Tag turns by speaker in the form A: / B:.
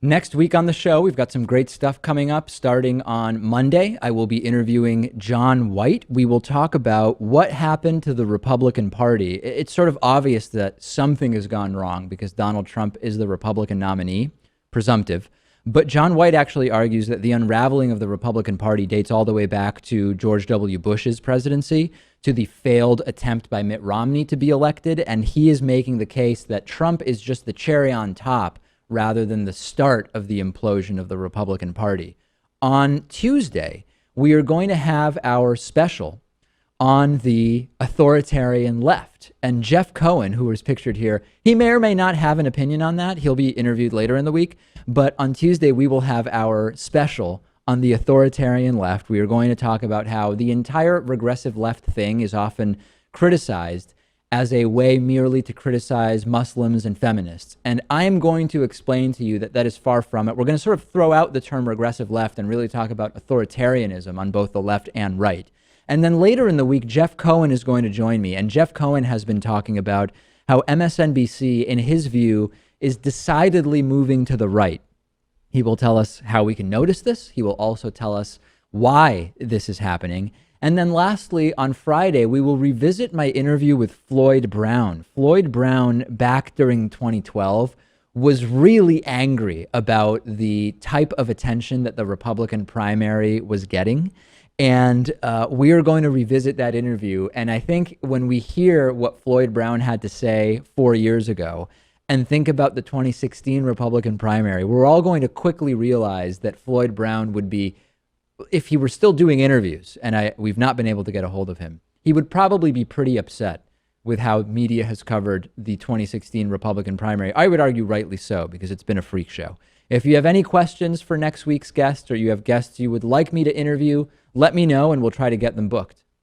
A: Next week on the show, we've got some great stuff coming up. Starting on Monday, I will be interviewing John White. We will talk about what happened to the Republican Party. It's sort of obvious that something has gone wrong because Donald Trump is the Republican nominee, presumptive. But John White actually argues that the unraveling of the Republican Party dates all the way back to George W. Bush's presidency, to the failed attempt by Mitt Romney to be elected. And he is making the case that Trump is just the cherry on top rather than the start of the implosion of the Republican Party. On Tuesday, we are going to have our special on the authoritarian left. And Jeff Cohen, who is pictured here, he may or may not have an opinion on that. He'll be interviewed later in the week. But on Tuesday, we will have our special on the authoritarian left. We are going to talk about how the entire regressive left thing is often criticized as a way merely to criticize Muslims and feminists. And I am going to explain to you that that is far from it. We're going to sort of throw out the term regressive left and really talk about authoritarianism on both the left and right. And then later in the week, Jeff Cohen is going to join me. And Jeff Cohen has been talking about how MSNBC, in his view, is decidedly moving to the right. He will tell us how we can notice this. He will also tell us why this is happening. And then lastly, on Friday, we will revisit my interview with Floyd Brown. Floyd Brown, back during 2012, was really angry about the type of attention that the Republican primary was getting. And we are going to revisit that interview. And I think when we hear what Floyd Brown had to say 4 years ago and think about the 2016 Republican primary, we're all going to quickly realize that Floyd Brown would be, if he were still doing interviews, and we've not been able to get a hold of him, he would probably be pretty upset with how media has covered the 2016 Republican primary. I would argue rightly so, because it's been a freak show. If you have any questions for next week's guest, or you have guests you would like me to interview, let me know and we'll try to get them booked.